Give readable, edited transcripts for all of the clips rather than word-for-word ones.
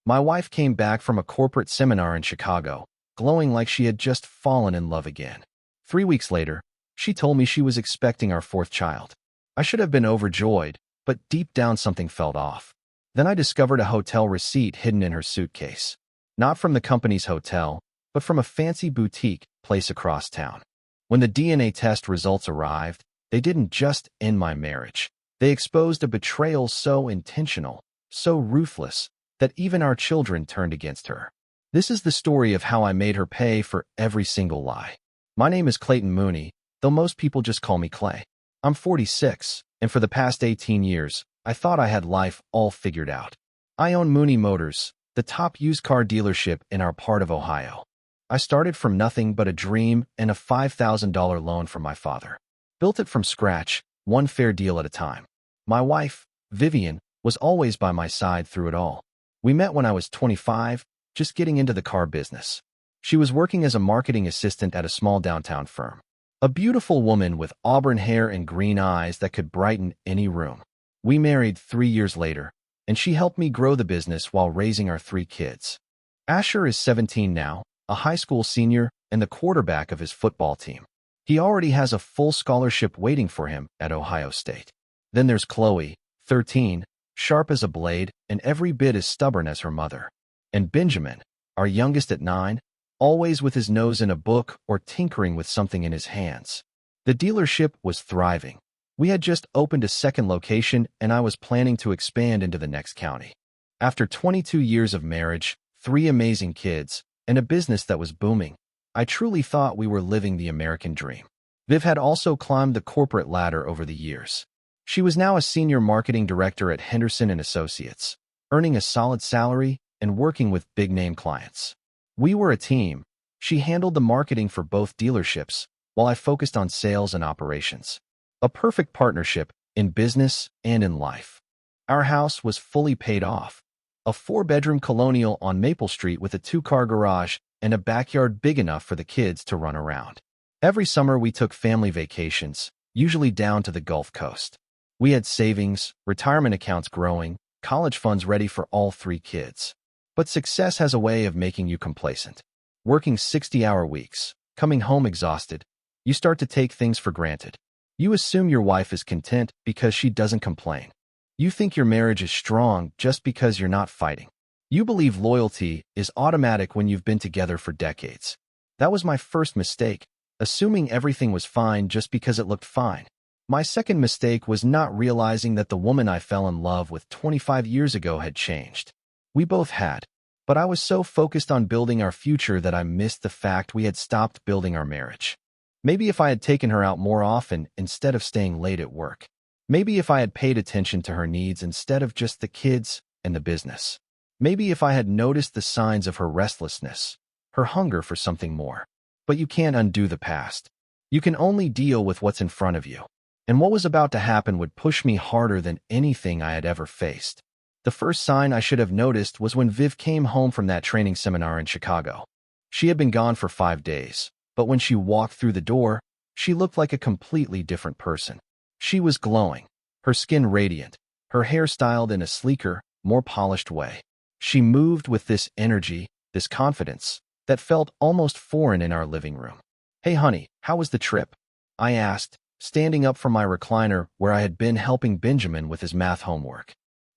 My wife came back from a corporate seminar in Chicago, glowing like she had just fallen in love again. 3 weeks later, she told me she was expecting our fourth child. I should have been overjoyed, but deep down something felt off. Then I discovered a hotel receipt hidden in her suitcase. Not from the company's hotel, but from a fancy boutique place across town. When the DNA test results arrived, they didn't just end my marriage. They exposed a betrayal so intentional, so ruthless, that even our children turned against her. This is the story of how I made her pay for every single lie. My name is Clayton Mooney, though most people just call me Clay. I'm 46, and for the past 18 years, I thought I had life all figured out. I own Mooney Motors, the top used car dealership in our part of Ohio. I started from nothing but a dream and a $5,000 loan from my father. Built it from scratch, one fair deal at a time. My wife, Vivian, was always by my side through it all. We met when I was 25, just getting into the car business. She was working as a marketing assistant at a small downtown firm. A beautiful woman with auburn hair and green eyes that could brighten any room. We married 3 years later, and she helped me grow the business while raising our 3 kids. Asher is 17 now, a high school senior and the quarterback of his football team. He already has a full scholarship waiting for him at Ohio State. Then there's Chloe, 13, sharp as a blade and every bit as stubborn as her mother. And Benjamin, our youngest at 9, always with his nose in a book or tinkering with something in his hands. The dealership was thriving. We had just opened a second location and I was planning to expand into the next county. After 22 years of marriage, 3 amazing kids, and a business that was booming, I truly thought we were living the American dream. Viv had also climbed the corporate ladder over the years. She was now a senior marketing director at Henderson & Associates, earning a solid salary and working with big-name clients. We were a team. She handled the marketing for both dealerships, while I focused on sales and operations. A perfect partnership in business and in life. Our house was fully paid off. A 4-bedroom colonial on Maple Street with a 2-car garage and a backyard big enough for the kids to run around. Every summer we took family vacations, usually down to the Gulf Coast. We had savings, retirement accounts growing, college funds ready for all 3 kids. But success has a way of making you complacent. Working 60-hour weeks, coming home exhausted, you start to take things for granted. You assume your wife is content because she doesn't complain. You think your marriage is strong just because you're not fighting. You believe loyalty is automatic when you've been together for decades. That was my first mistake, assuming everything was fine just because it looked fine. My second mistake was not realizing that the woman I fell in love with 25 years ago had changed. We both had, but I was so focused on building our future that I missed the fact we had stopped building our marriage. Maybe if I had taken her out more often instead of staying late at work. Maybe if I had paid attention to her needs instead of just the kids and the business. Maybe if I had noticed the signs of her restlessness, her hunger for something more. But you can't undo the past. You can only deal with what's in front of you. And what was about to happen would push me harder than anything I had ever faced. The first sign I should have noticed was when Viv came home from that training seminar in Chicago. She had been gone for 5 days, but when she walked through the door, she looked like a completely different person. She was glowing, her skin radiant, her hair styled in a sleeker, more polished way. She moved with this energy, this confidence, that felt almost foreign in our living room. "Hey honey, how was the trip?" I asked, standing up from my recliner where I had been helping Benjamin with his math homework.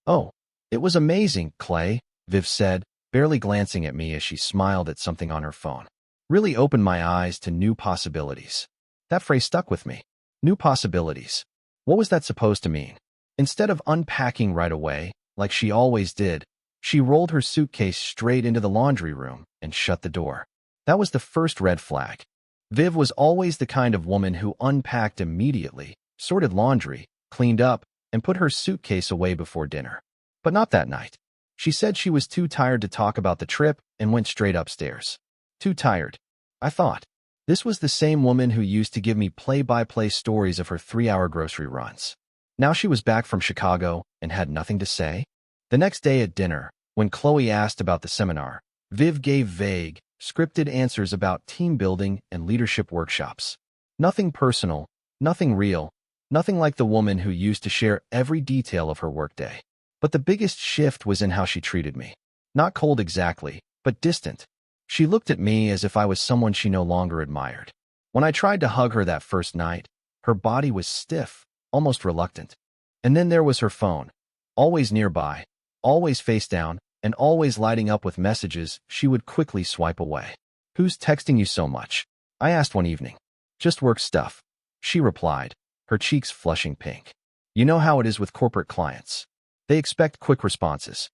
"Oh, it was amazing, Clay," Viv said, barely glancing at me as she smiled at something on her phone. Really opened my eyes to new possibilities. That phrase stuck with me. New possibilities. What was that supposed to mean? Instead of unpacking right away, like she always did, she rolled her suitcase straight into the laundry room and shut the door. That was the first red flag. Viv was always the kind of woman who unpacked immediately, sorted laundry, cleaned up, and put her suitcase away before dinner. But not that night. She said she was too tired to talk about the trip and went straight upstairs. Too tired. I thought. This was the same woman who used to give me play-by-play stories of her 3-hour grocery runs. Now she was back from Chicago and had nothing to say? The next day at dinner, when Chloe asked about the seminar, Viv gave vague, scripted answers about team building and leadership workshops. Nothing personal, nothing real, nothing like the woman who used to share every detail of her workday. But the biggest shift was in how she treated me. Not cold exactly, but distant. She looked at me as if I was someone she no longer admired. When I tried to hug her that first night, her body was stiff, almost reluctant. And then there was her phone, always nearby, always face down, and always lighting up with messages she would quickly swipe away. "Who's texting you so much?" I asked one evening. "Just work stuff," she replied, her cheeks flushing pink. "You know how it is with corporate clients. They expect quick responses."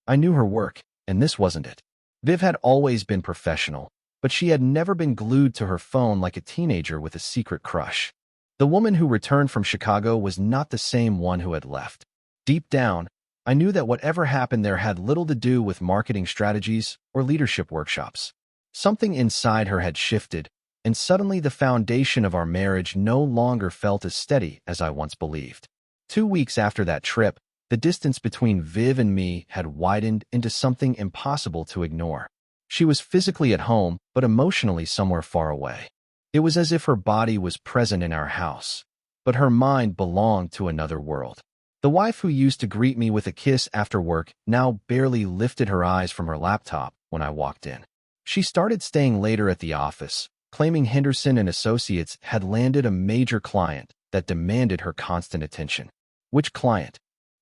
I knew her work, and this wasn't it. Viv had always been professional, but she had never been glued to her phone like a teenager with a secret crush. The woman who returned from Chicago was not the same one who had left. Deep down, I knew that whatever happened there had little to do with marketing strategies or leadership workshops. Something inside her had shifted, and suddenly the foundation of our marriage no longer felt as steady as I once believed. 2 weeks after that trip, the distance between Viv and me had widened into something impossible to ignore. She was physically at home, but emotionally somewhere far away. It was as if her body was present in our house, but her mind belonged to another world. The wife who used to greet me with a kiss after work now barely lifted her eyes from her laptop when I walked in. She started staying later at the office, claiming Henderson and Associates had landed a major client that demanded her constant attention. "Which client?"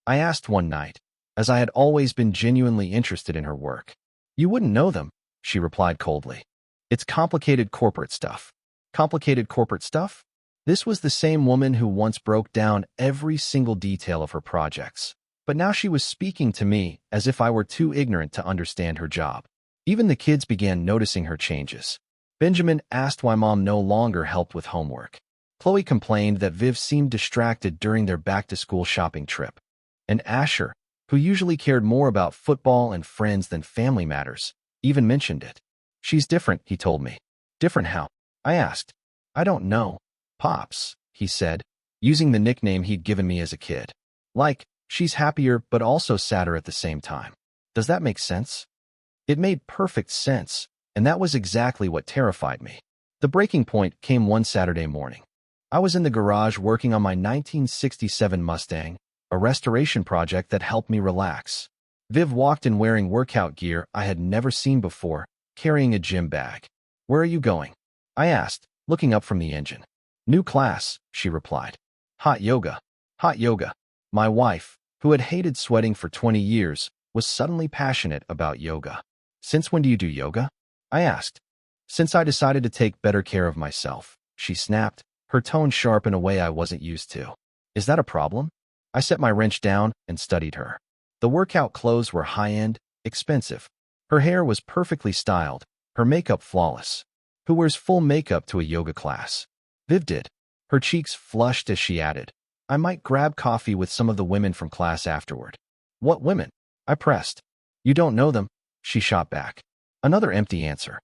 I asked one night, as I had always been genuinely interested in her work. "You wouldn't know them," she replied coldly. "It's complicated corporate stuff." Complicated corporate stuff? This was the same woman who once broke down every single detail of her projects. But now she was speaking to me as if I were too ignorant to understand her job. Even the kids began noticing her changes. Benjamin asked why Mom no longer helped with homework. Chloe complained that Viv seemed distracted during their back-to-school shopping trip. And Asher, who usually cared more about football and friends than family matters, even mentioned it. "She's different," he told me. "Different how?" I asked. "I don't know. Pops," he said, using the nickname he'd given me as a kid. "Like, she's happier but also sadder at the same time." Does that make sense? It made perfect sense, and that was exactly what terrified me. The breaking point came one Saturday morning. I was in the garage working on my 1967 Mustang, a restoration project that helped me relax. Viv walked in wearing workout gear I had never seen before, carrying a gym bag. "Where are you going?" I asked, looking up from the engine. "New class," she replied. "Hot yoga." Hot yoga. My wife, who had hated sweating for 20 years, was suddenly passionate about yoga. "Since when do you do yoga?" I asked. "Since I decided to take better care of myself," she snapped, her tone sharp in a way I wasn't used to. "Is that a problem?" I set my wrench down and studied her. The workout clothes were high-end, expensive. Her hair was perfectly styled, her makeup flawless. Who wears full makeup to a yoga class? Viv did. Her cheeks flushed as she added, "I might grab coffee with some of the women from class afterward." "What women?" I pressed. "You don't know them," she shot back. Another empty answer.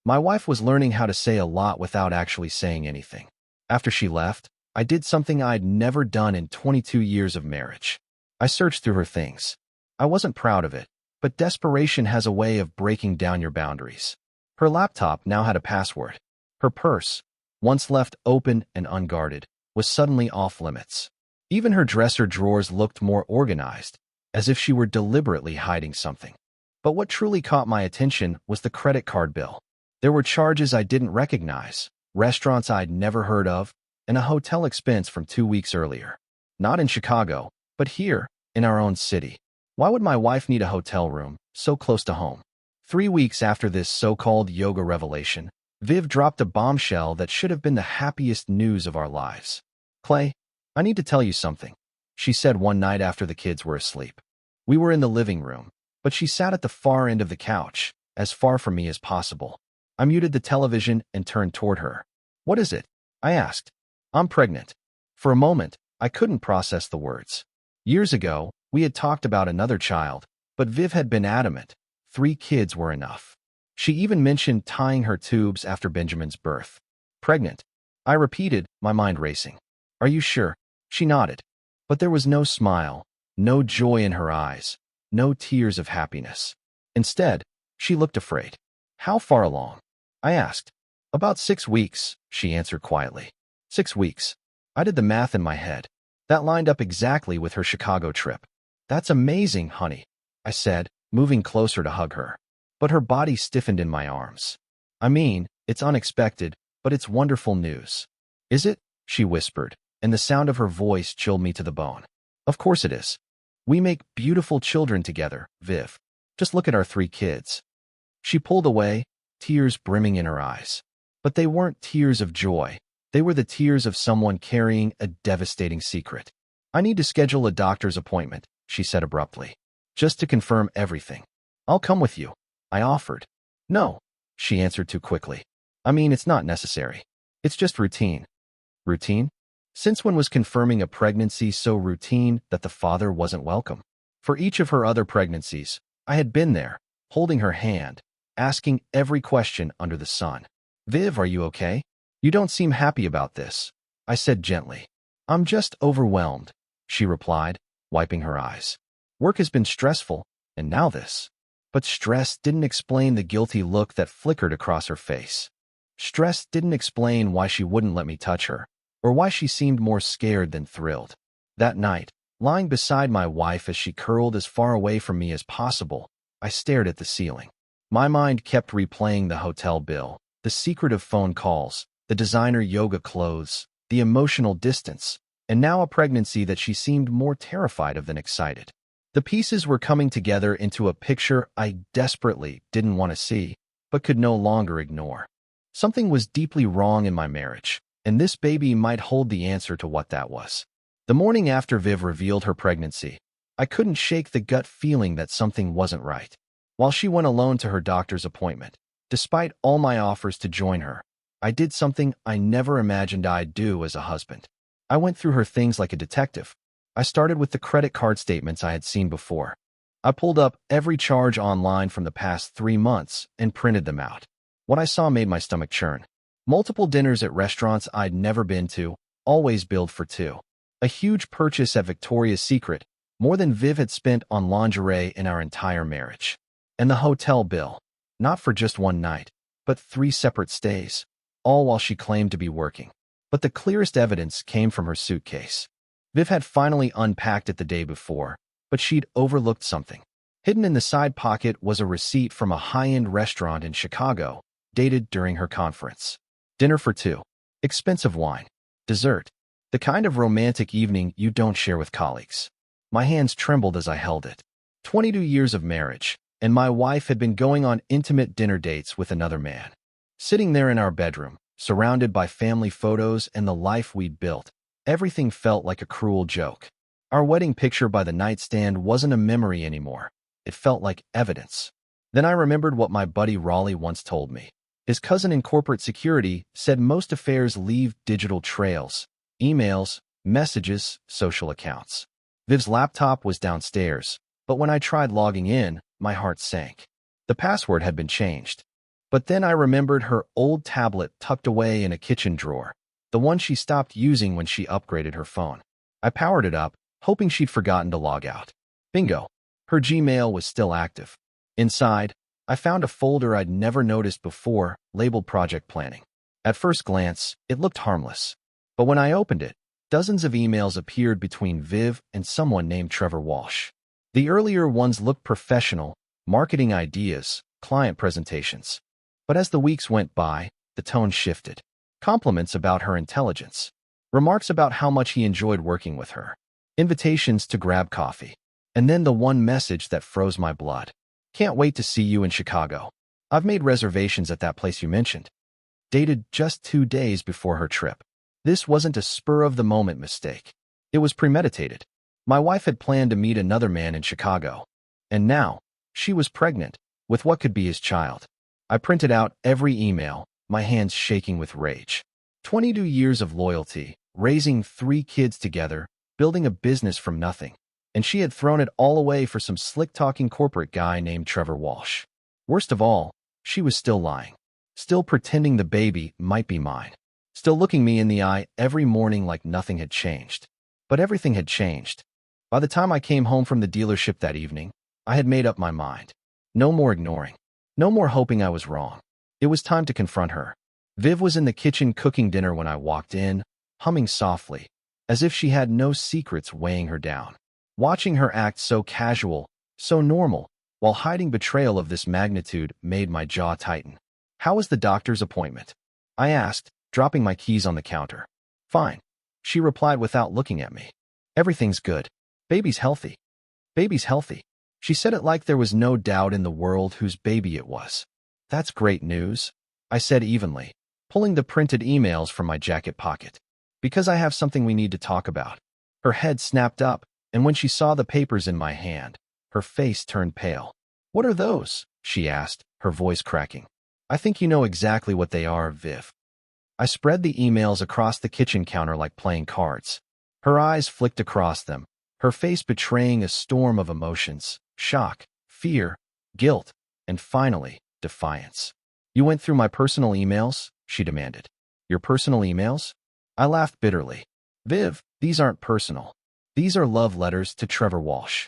My wife was learning how to say a lot without actually saying anything. After she left, I did something I'd never done in 22 years of marriage. I searched through her things. I wasn't proud of it, but desperation has a way of breaking down your boundaries. Her laptop now had a password. Her purse, once left open and unguarded, was suddenly off limits. Even her dresser drawers looked more organized, as if she were deliberately hiding something. But what truly caught my attention was the credit card bill. There were charges I didn't recognize, restaurants I'd never heard of, and a hotel expense from 2 weeks earlier. Not in Chicago, but here, in our own city. Why would my wife need a hotel room, so close to home? 3 weeks after this so-called yoga revelation, Viv dropped a bombshell that should have been the happiest news of our lives. "Clay, I need to tell you something," she said one night after the kids were asleep. We were in the living room, but she sat at the far end of the couch, as far from me as possible. I muted the television and turned toward her. "What is it?" I asked. "I'm pregnant." For a moment, I couldn't process the words. Years ago, we had talked about another child, but Viv had been adamant. 3 kids were enough. She even mentioned tying her tubes after Benjamin's birth. "Pregnant?" I repeated, my mind racing. "Are you sure?" She nodded. But there was no smile, no joy in her eyes, no tears of happiness. Instead, she looked afraid. "How far along?" I asked. "About 6 weeks," she answered quietly. 6 weeks. I did the math in my head. That lined up exactly with her Chicago trip. "That's amazing, honey," I said, moving closer to hug her. But her body stiffened in my arms. I mean, it's unexpected, but it's wonderful news. Is it? She whispered, and the sound of her voice chilled me to the bone. Of course it is. We make beautiful children together, Viv. Just look at our 3 kids. She pulled away, tears brimming in her eyes. But they weren't tears of joy. They were the tears of someone carrying a devastating secret. I need to schedule a doctor's appointment, she said abruptly. Just to confirm everything. I'll come with you, I offered. No, she answered too quickly. I mean, it's not necessary. It's just routine. Routine? Since when was confirming a pregnancy so routine that the father wasn't welcome? For each of her other pregnancies, I had been there, holding her hand, asking every question under the sun. Viv, are you okay? You don't seem happy about this, I said gently. I'm just overwhelmed, she replied, wiping her eyes. Work has been stressful, and now this. But stress didn't explain the guilty look that flickered across her face. Stress didn't explain why she wouldn't let me touch her, or why she seemed more scared than thrilled. That night, lying beside my wife as she curled as far away from me as possible, I stared at the ceiling. My mind kept replaying the hotel bill, the secretive phone calls, the designer yoga clothes, the emotional distance, and now a pregnancy that she seemed more terrified of than excited. The pieces were coming together into a picture I desperately didn't want to see, but could no longer ignore. Something was deeply wrong in my marriage, and this baby might hold the answer to what that was. The morning after Viv revealed her pregnancy, I couldn't shake the gut feeling that something wasn't right. While she went alone to her doctor's appointment, despite all my offers to join her, I did something I never imagined I'd do as a husband. I went through her things like a detective. I started with the credit card statements I had seen before. I pulled up every charge online from the past 3 months and printed them out. What I saw made my stomach churn. Multiple dinners at restaurants I'd never been to, always billed for 2. A huge purchase at Victoria's Secret, more than Viv had spent on lingerie in our entire marriage. And the hotel bill, not for just one night, but 3 separate stays, all while she claimed to be working. But the clearest evidence came from her suitcase. Viv had finally unpacked it the day before, but she'd overlooked something. Hidden in the side pocket was a receipt from a high-end restaurant in Chicago, dated during her conference. Dinner for 2. Expensive wine. Dessert. The kind of romantic evening you don't share with colleagues. My hands trembled as I held it. 22 years of marriage, and my wife had been going on intimate dinner dates with another man. Sitting there in our bedroom, surrounded by family photos and the life we'd built, everything felt like a cruel joke. Our wedding picture by the nightstand wasn't a memory anymore. It felt like evidence. Then I remembered what my buddy Raleigh once told me. His cousin in corporate security said most affairs leave digital trails, emails, messages, social accounts. Viv's laptop was downstairs, but when I tried logging in, my heart sank. The password had been changed. But then I remembered her old tablet tucked away in a kitchen drawer, the one she stopped using when she upgraded her phone. I powered it up, hoping she'd forgotten to log out. Bingo. Her Gmail was still active. Inside, I found a folder I'd never noticed before, labeled Project Planning. At first glance, it looked harmless. But when I opened it, dozens of emails appeared between Viv and someone named Trevor Walsh. The earlier ones looked professional, marketing ideas, client presentations. But as the weeks went by, the tone shifted. Compliments about her intelligence. Remarks about how much he enjoyed working with her. Invitations to grab coffee. And then the one message that froze my blood. Can't wait to see you in Chicago. I've made reservations at that place you mentioned. Dated just 2 days before her trip. This wasn't a spur-of-the-moment mistake. It was premeditated. My wife had planned to meet another man in Chicago. And now, she was pregnant, with what could be his child. I printed out every email, my hands shaking with rage. 22 years of loyalty, raising 3 kids together, building a business from nothing. And she had thrown it all away for some slick-talking corporate guy named Trevor Walsh. Worst of all, she was still lying. Still pretending the baby might be mine. Still looking me in the eye every morning like nothing had changed. But everything had changed. By the time I came home from the dealership that evening, I had made up my mind. No more ignoring. No more hoping I was wrong. It was time to confront her. Viv was in the kitchen cooking dinner when I walked in, humming softly, as if she had no secrets weighing her down. Watching her act so casual, so normal, while hiding betrayal of this magnitude made my jaw tighten. How was the doctor's appointment? I asked, dropping my keys on the counter. Fine. She replied without looking at me. Everything's good. Baby's healthy. Baby's healthy. She said it like there was no doubt in the world whose baby it was. That's great news, I said evenly, pulling the printed emails from my jacket pocket. Because I have something we need to talk about. Her head snapped up, and when she saw the papers in my hand, her face turned pale. What are those? She asked, her voice cracking. I think you know exactly what they are, Viv. I spread the emails across the kitchen counter like playing cards. Her eyes flicked across them, her face betraying a storm of emotions: shock, fear, guilt, and finally, defiance. You went through my personal emails? She demanded. Your personal emails? I laughed bitterly. Viv, these aren't personal. These are love letters to Trevor Walsh.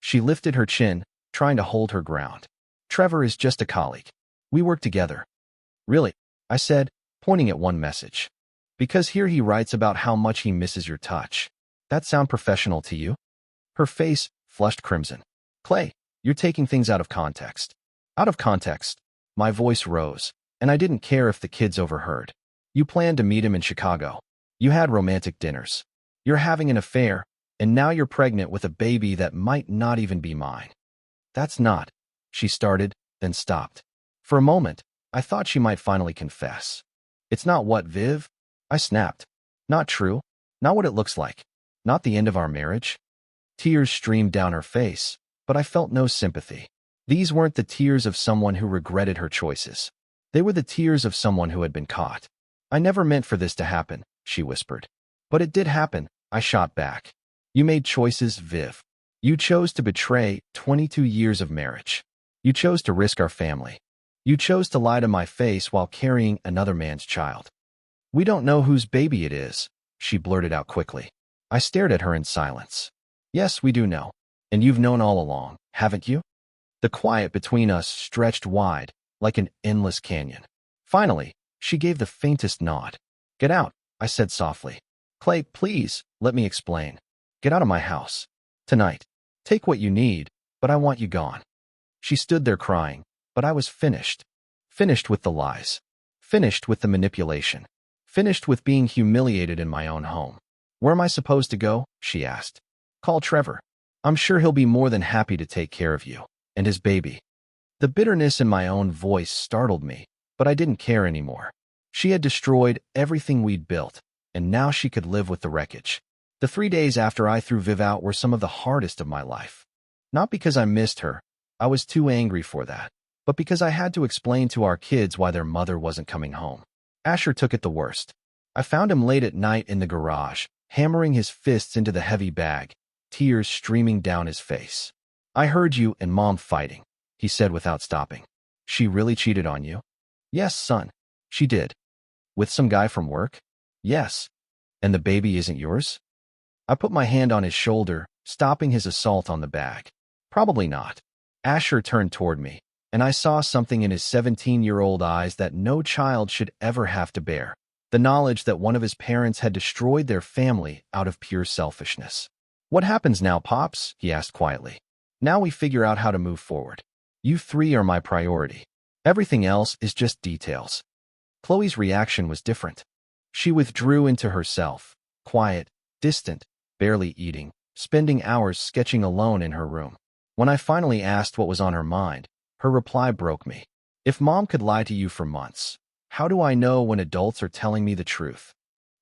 She lifted her chin, trying to hold her ground. Trevor is just a colleague. We work together. Really? I said, pointing at one message. Because here he writes about how much he misses your touch. That sound professional to you? Her face flushed crimson. Clay, you're taking things out of context. Out of context. My voice rose, and I didn't care if the kids overheard. You planned to meet him in Chicago. You had romantic dinners. You're having an affair, and now you're pregnant with a baby that might not even be mine. That's not. She started, then stopped. For a moment, I thought she might finally confess. It's not what, Viv? I snapped. Not true. Not what it looks like. Not the end of our marriage. Tears streamed down her face, but I felt no sympathy. These weren't the tears of someone who regretted her choices. They were the tears of someone who had been caught. I never meant for this to happen, she whispered. But it did happen, I shot back. You made choices, Viv. You chose to betray 22 years of marriage. You chose to risk our family. You chose to lie to my face while carrying another man's child. We don't know whose baby it is, she blurted out quickly. I stared at her in silence. Yes, we do know. And you've known all along, haven't you? The quiet between us stretched wide, like an endless canyon. Finally, she gave the faintest nod. Get out, I said softly. Clay, please, let me explain. Get out of my house. Tonight. Take what you need, but I want you gone. She stood there crying, but I was finished. Finished with the lies. Finished with the manipulation. Finished with being humiliated in my own home. Where am I supposed to go? She asked. Call Trevor. I'm sure he'll be more than happy to take care of you. And his baby. The bitterness in my own voice startled me, but I didn't care anymore. She had destroyed everything we'd built, and now she could live with the wreckage. The 3 days after I threw Viv out were some of the hardest of my life. Not because I missed her, I was too angry for that, but because I had to explain to our kids why their mother wasn't coming home. Asher took it the worst. I found him late at night in the garage, hammering his fists into the heavy bag, tears streaming down his face. I heard you and Mom fighting, he said without stopping. She really cheated on you? Yes, son. She did. With some guy from work? Yes. And the baby isn't yours? I put my hand on his shoulder, stopping his assault on the bag. Probably not. Asher turned toward me, and I saw something in his 17-year-old eyes that no child should ever have to bear. The knowledge that one of his parents had destroyed their family out of pure selfishness. What happens now, Pops? He asked quietly. Now we figure out how to move forward. You three are my priority. Everything else is just details. Chloe's reaction was different. She withdrew into herself, quiet, distant, barely eating, spending hours sketching alone in her room. When I finally asked what was on her mind, her reply broke me. If Mom could lie to you for months, how do I know when adults are telling me the truth?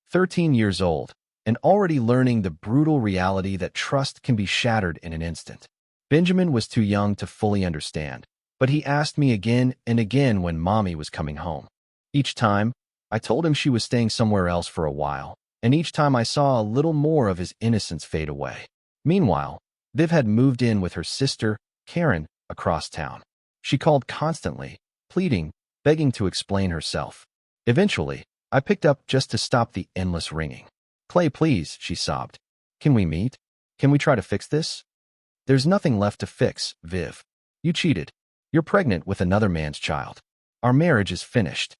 13 years old, and already learning the brutal reality that trust can be shattered in an instant. Benjamin was too young to fully understand, but he asked me again and again when Mommy was coming home. Each time, I told him she was staying somewhere else for a while, and each time I saw a little more of his innocence fade away. Meanwhile, Viv had moved in with her sister, Karen, across town. She called constantly, pleading, begging to explain herself. Eventually, I picked up just to stop the endless ringing. Clay, please, she sobbed. Can we meet? Can we try to fix this? There's nothing left to fix, Viv. You cheated. You're pregnant with another man's child. Our marriage is finished.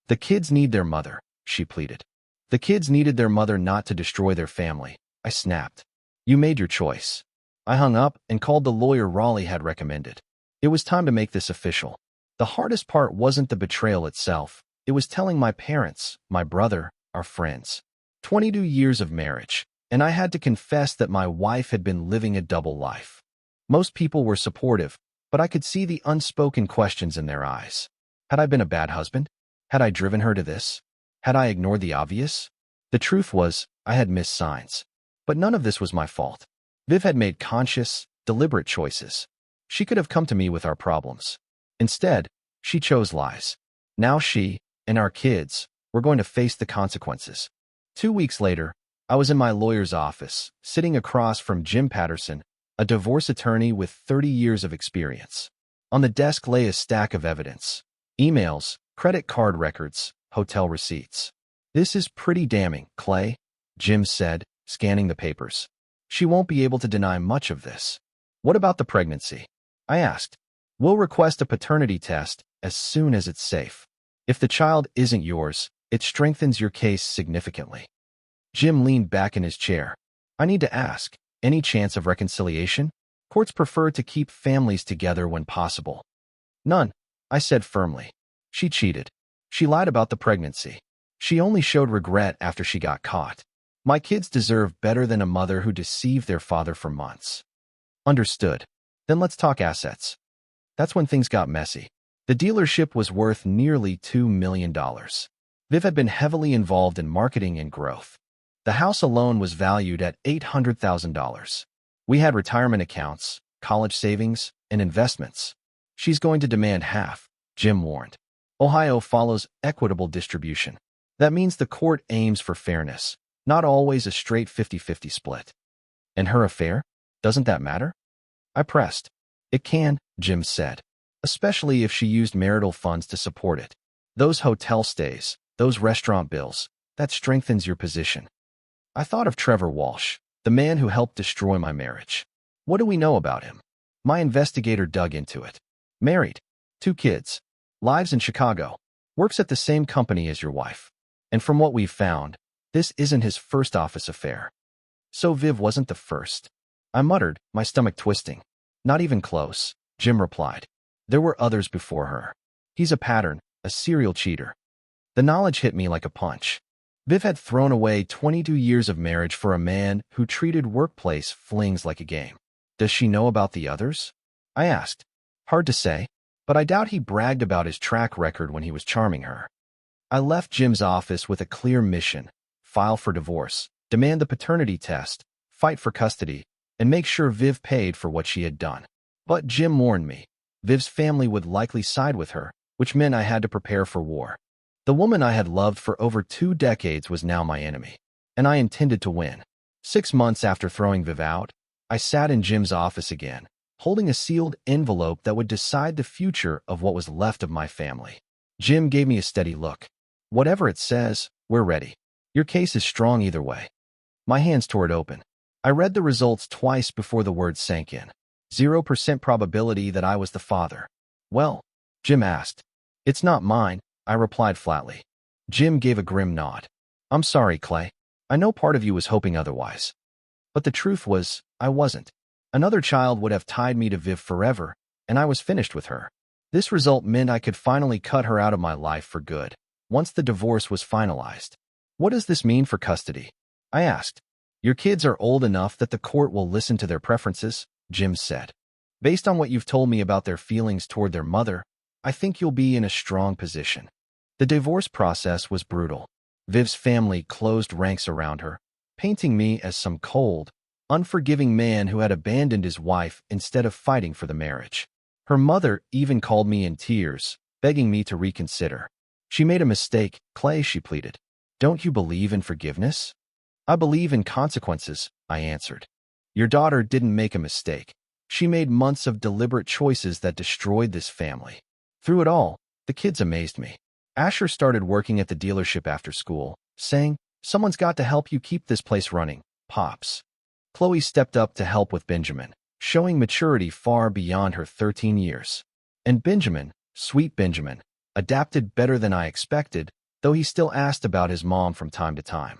The kids need their mother, she pleaded. The kids needed their mother not to destroy their family. I snapped. You made your choice. I hung up and called the lawyer Raleigh had recommended. It was time to make this official. The hardest part wasn't the betrayal itself. It was telling my parents, my brother, our friends. 22 years of marriage, and I had to confess that my wife had been living a double life. Most people were supportive, but I could see the unspoken questions in their eyes. Had I been a bad husband? Had I driven her to this? Had I ignored the obvious? The truth was, I had missed signs. But none of this was my fault. Viv had made conscious, deliberate choices. She could have come to me with our problems. Instead, she chose lies. Now she, and our kids, were going to face the consequences. 2 weeks later, I was in my lawyer's office, sitting across from Jim Patterson, a divorce attorney with 30 years of experience. On the desk lay a stack of evidence. Emails, credit card records, hotel receipts. "This is pretty damning, Clay," Jim said, scanning the papers. "She won't be able to deny much of this." "What about the pregnancy?" I asked. "We'll request a paternity test as soon as it's safe. If the child isn't yours, it strengthens your case significantly." Jim leaned back in his chair. "I need to ask, any chance of reconciliation? Courts prefer to keep families together when possible." "None," I said firmly. "She cheated. She lied about the pregnancy. She only showed regret after she got caught. My kids deserve better than a mother who deceived their father for months." "Understood. Then let's talk assets." That's when things got messy. The dealership was worth nearly $2 million. Viv had been heavily involved in marketing and growth. The house alone was valued at $800,000. We had retirement accounts, college savings, and investments. "She's going to demand half," Jim warned. "Ohio follows equitable distribution. That means the court aims for fairness, not always a straight 50-50 split." "And her affair? Doesn't that matter?" I pressed. "It can," Jim said, "especially if she used marital funds to support it. Those hotel stays, those restaurant bills, that strengthens your position." I thought of Trevor Walsh, the man who helped destroy my marriage. What do we know about him? My investigator dug into it. Married, 2 kids, lives in Chicago, works at the same company as your wife. And from what we've found, this isn't his first office affair. So Viv wasn't the first. I muttered, my stomach twisting. "Not even close," Jim replied. "There were others before her. He's a pattern, a serial cheater." The knowledge hit me like a punch. Viv had thrown away 22 years of marriage for a man who treated workplace flings like a game. Does she know about the others? I asked. Hard to say, but I doubt he bragged about his track record when he was charming her. I left Jim's office with a clear mission: file for divorce, demand the paternity test, fight for custody, and make sure Viv paid for what she had done. But Jim warned me. Viv's family would likely side with her, which meant I had to prepare for war. The woman I had loved for over 2 decades was now my enemy, and I intended to win. 6 months after throwing Viv out, I sat in Jim's office again, holding a sealed envelope that would decide the future of what was left of my family. Jim gave me a steady look. "Whatever it says, we're ready. Your case is strong either way." My hands tore it open. I read the results twice before the words sank in. 0% probability that I was the father. "Well?" Jim asked. "It's not mine," I replied flatly. Jim gave a grim nod. "I'm sorry, Clay. I know part of you was hoping otherwise." But the truth was, I wasn't. Another child would have tied me to Viv forever, and I was finished with her. This result meant I could finally cut her out of my life for good, once the divorce was finalized. "What does this mean for custody?" I asked. "Your kids are old enough that the court will listen to their preferences," Jim said. "Based on what you've told me about their feelings toward their mother, I think you'll be in a strong position." The divorce process was brutal. Viv's family closed ranks around her, painting me as some cold, unforgiving man who had abandoned his wife instead of fighting for the marriage. Her mother even called me in tears, begging me to reconsider. "She made a mistake, Clay," she pleaded. "Don't you believe in forgiveness?" "I believe in consequences," I answered. "Your daughter didn't make a mistake. She made months of deliberate choices that destroyed this family." Through it all, the kids amazed me. Asher started working at the dealership after school, saying, "Someone's got to help you keep this place running, Pops." Chloe stepped up to help with Benjamin, showing maturity far beyond her 13 years. And Benjamin, sweet Benjamin, adapted better than I expected, though he still asked about his mom from time to time.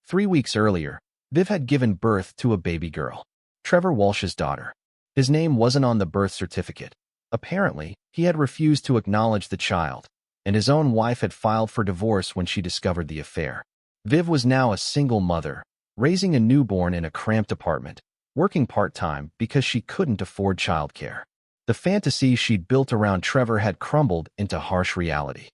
3 weeks earlier, Viv had given birth to a baby girl. Trevor Walsh's daughter. His name wasn't on the birth certificate. Apparently, he had refused to acknowledge the child, and his own wife had filed for divorce when she discovered the affair. Viv was now a single mother, raising a newborn in a cramped apartment, working part-time because she couldn't afford childcare. The fantasy she'd built around Trevor had crumbled into harsh reality.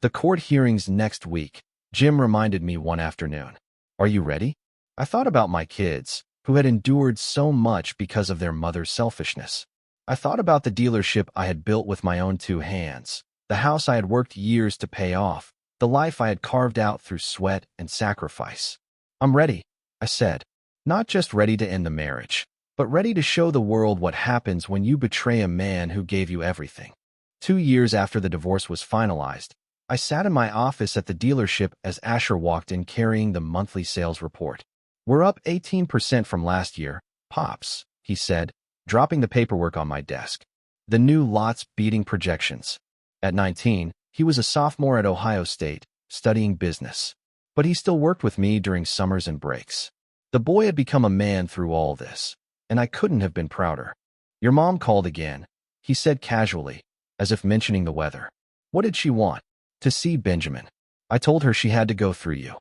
The court hearings next week, Jim reminded me one afternoon. Are you ready? I thought about my kids, who had endured so much because of their mother's selfishness. I thought about the dealership I had built with my own two hands, the house I had worked years to pay off, the life I had carved out through sweat and sacrifice. I'm ready, I said. Not just ready to end the marriage, but ready to show the world what happens when you betray a man who gave you everything. 2 years after the divorce was finalized, I sat in my office at the dealership as Asher walked in carrying the monthly sales report. We're up 18% from last year, Pops, he said, dropping the paperwork on my desk. The new lots beating projections. At 19, he was a sophomore at Ohio State, studying business. But he still worked with me during summers and breaks. The boy had become a man through all this, and I couldn't have been prouder. Your mom called again, he said casually, as if mentioning the weather. What did she want? To see Benjamin. I told her she had to go through you.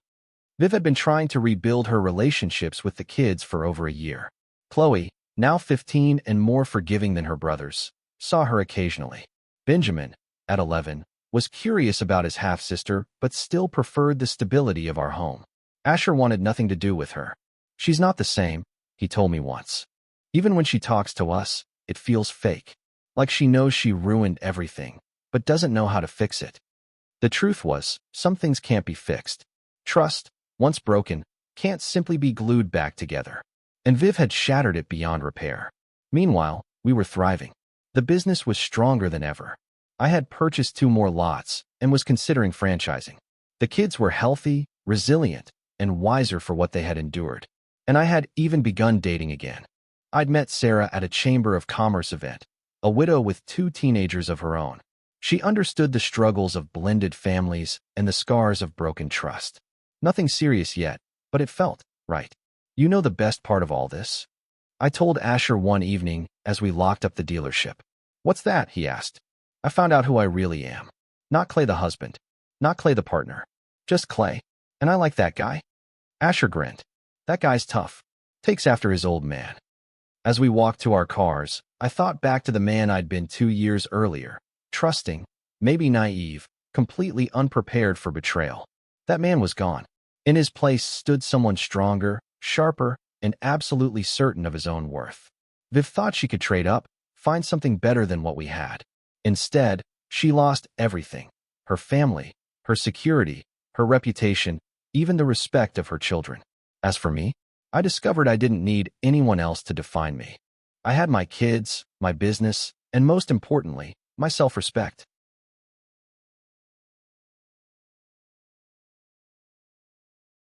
Viv had been trying to rebuild her relationships with the kids for over a year. Chloe, now 15 and more forgiving than her brothers, saw her occasionally. Benjamin, at 11, was curious about his half-sister but still preferred the stability of our home. Asher wanted nothing to do with her. She's not the same, he told me once. Even when she talks to us, it feels fake. Like she knows she ruined everything, but doesn't know how to fix it. The truth was, some things can't be fixed. Trust, once broken, can't simply be glued back together. And Viv had shattered it beyond repair. Meanwhile, we were thriving. The business was stronger than ever. I had purchased 2 more lots and was considering franchising. The kids were healthy, resilient, and wiser for what they had endured. And I had even begun dating again. I'd met Sarah at a Chamber of Commerce event, a widow with 2 teenagers of her own. She understood the struggles of blended families and the scars of broken trust. Nothing serious yet, but it felt right. You know the best part of all this? I told Asher one evening as we locked up the dealership. What's that? He asked. I found out who I really am. Not Clay the husband. Not Clay the partner. Just Clay. And I like that guy. Asher grinned. That guy's tough. Takes after his old man. As we walked to our cars, I thought back to the man I'd been 2 years earlier. Trusting, maybe naive, completely unprepared for betrayal. That man was gone. In his place stood someone stronger, sharper, and absolutely certain of his own worth. Viv thought she could trade up, find something better than what we had. Instead, she lost everything. Her family, her security, her reputation, even the respect of her children. As for me, I discovered I didn't need anyone else to define me. I had my kids, my business, and most importantly, my self-respect.